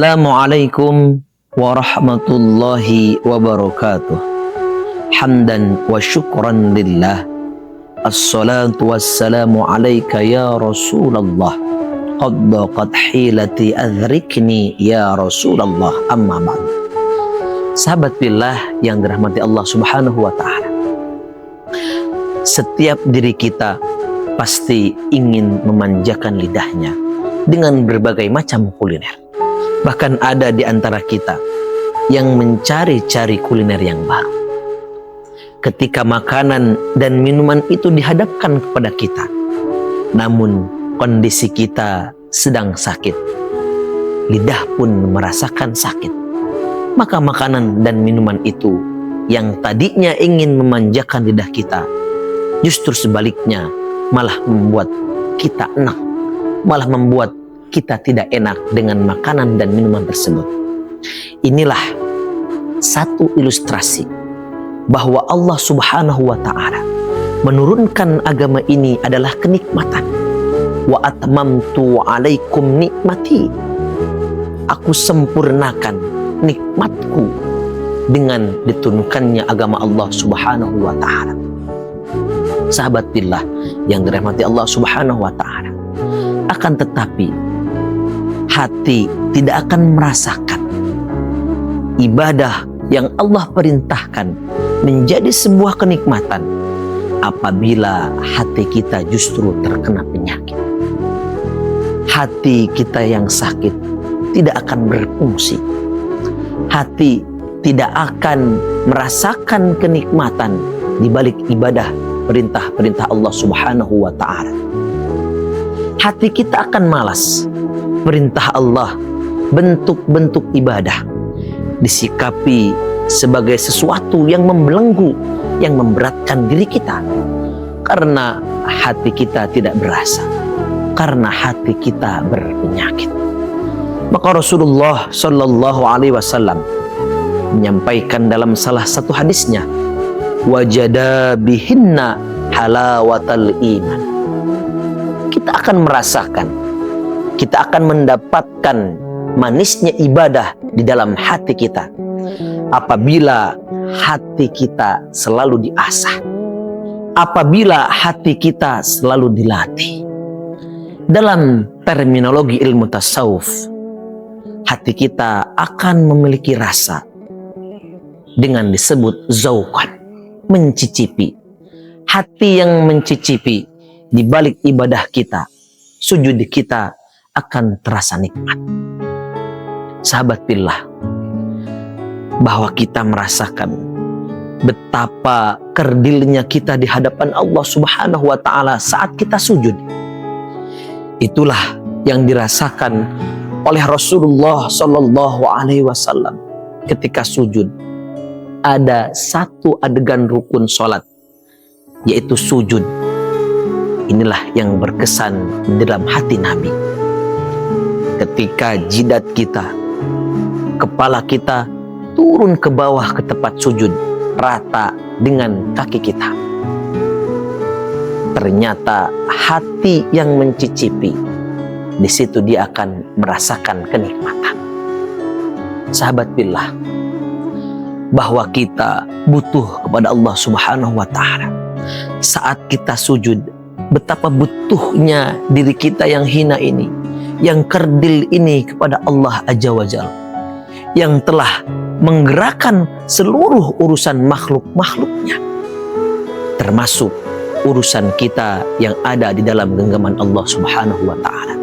Assalamualaikum warahmatullahi wabarakatuh. Hamdan wa syukran lillah. Assalatu wassalamu alaika ya Rasulullah. Qad daqat hilati adhrikni ya Rasulullah. Amma ba'd. Sahabat billah yang dirahmati Allah Subhanahu wa ta'ala. Setiap diri kita pasti ingin memanjakan lidahnya dengan berbagai macam kuliner. Bahkan ada di antara kita yang mencari-cari kuliner yang baru. Ketika makanan dan minuman itu dihadapkan kepada kita, namun kondisi kita sedang sakit, lidah pun merasakan sakit, maka makanan dan minuman itu yang tadinya ingin memanjakan lidah kita, justru sebaliknya malah membuat kita enak, malah membuat kita tidak enak dengan makanan dan minuman tersebut. Inilah satu ilustrasi bahwa Allah Subhanahu wa ta'ala menurunkan agama ini adalah kenikmatan. Wa atmamtu alaikum nikmati. Aku sempurnakan nikmatku dengan diturunkannya agama Allah Subhanahu wa ta'ala. Sahabat billah yang dirahmati Allah Subhanahu wa ta'ala, akan tetapi hati tidak akan merasakan ibadah yang Allah perintahkan menjadi sebuah kenikmatan apabila hati kita justru terkena penyakit. Hati kita yang sakit tidak akan berfungsi. Hati tidak akan merasakan kenikmatan di balik ibadah perintah-perintah Allah Subhanahu wa ta'ala. Hati kita akan malas. Perintah Allah, bentuk-bentuk ibadah disikapi sebagai sesuatu yang membelenggu, yang memberatkan diri kita, karena hati kita tidak berasa, karena hati kita berpenyakit. Maka Rasulullah Shallallahu Alaihi Wasallam menyampaikan dalam salah satu hadisnya, wajada bihinna halawatal iman. Kita akan merasakan, kita akan mendapatkan manisnya ibadah di dalam hati kita apabila hati kita selalu diasah, apabila hati kita selalu dilatih. Dalam terminologi ilmu tasawuf, hati kita akan memiliki rasa dengan disebut zauqan, mencicipi. Hati yang mencicipi di balik ibadah kita, sujud kita akan terasa nikmat. Sahabat billah, bahwa kita merasakan betapa kerdilnya kita di hadapan Allah Subhanahu wa ta'ala saat kita sujud. Itulah yang dirasakan oleh Rasulullah Sallallahu Alaihi Wasallam ketika sujud. Ada satu adegan rukun sholat, yaitu sujud. Inilah yang berkesan dalam hati Nabi. Ketika jidat kita, kepala kita turun ke bawah ke tempat sujud, rata dengan kaki kita. Ternyata hati yang mencicipi, di situ dia akan merasakan kenikmatan. Sahabat billah, bahwa kita butuh kepada Allah Subhanahu wa ta'ala. Saat kita sujud, betapa butuhnya diri kita yang hina ini, yang kerdil ini kepada Allah Azza wa Jalla, yang telah menggerakkan seluruh urusan makhluk-makhluknya, termasuk urusan kita yang ada di dalam genggaman Allah Subhanahu wa ta'ala.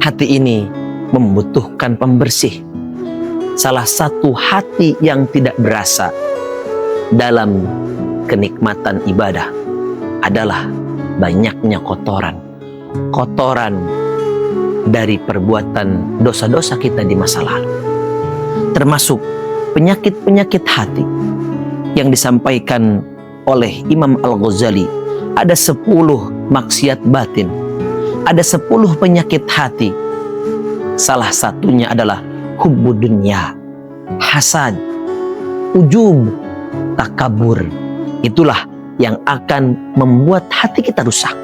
Hati ini membutuhkan pembersih. Salah satu hati yang tidak berasa dalam kenikmatan ibadah adalah banyaknya kotoran dari perbuatan dosa-dosa kita di masa lalu, termasuk penyakit-penyakit hati yang disampaikan oleh Imam Al-Ghazali. Ada 10 maksiat batin, ada 10 penyakit hati. Salah satunya adalah hubbud dunya, hasad, ujub, takabur. Itulah yang akan membuat hati kita rusak.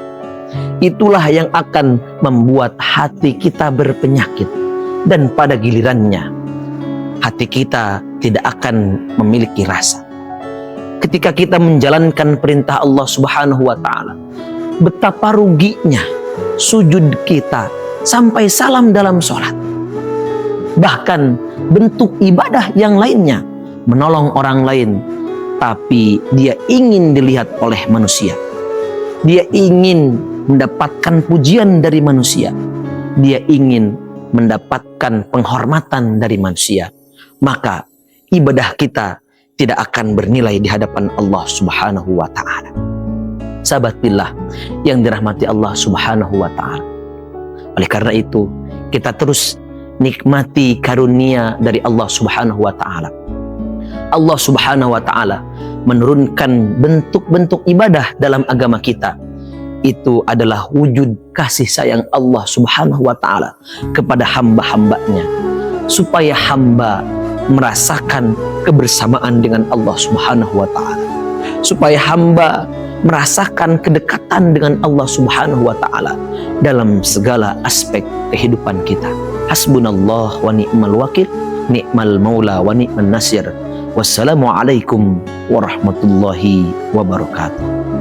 Itulah yang akan membuat hati kita berpenyakit. dan pada gilirannya hati kita tidak akan memiliki rasa. Ketika kita menjalankan perintah Allah Subhanahu wa Ta'ala, betapa ruginya sujud kita sampai salam dalam sholat. Bahkan bentuk ibadah yang lainnya, menolong orang lain, tapi dia ingin dilihat oleh manusia. Dia ingin mendapatkan pujian dari manusia. Dia ingin mendapatkan penghormatan dari manusia. Maka ibadah kita tidak akan bernilai di hadapan Allah Subhanahu wa Ta'ala. Sahabat billah yang dirahmati Allah Subhanahu wa Ta'ala. Oleh karena itu, kita terus nikmati karunia dari Allah Subhanahu wa Ta'ala. Allah Subhanahu wa Ta'ala menurunkan bentuk-bentuk ibadah dalam agama kita. Itu adalah wujud kasih sayang Allah Subhanahu wa Ta'ala kepada hamba-hambanya, supaya hamba merasakan kebersamaan dengan Allah Subhanahu wa Ta'ala, supaya hamba merasakan kedekatan dengan Allah Subhanahu wa Ta'ala dalam segala aspek kehidupan kita. Hasbunallah wa ni'mal wakil, ni'mal maula wa ni'man nasir. Wassalamualaikum warahmatullahi wabarakatuh.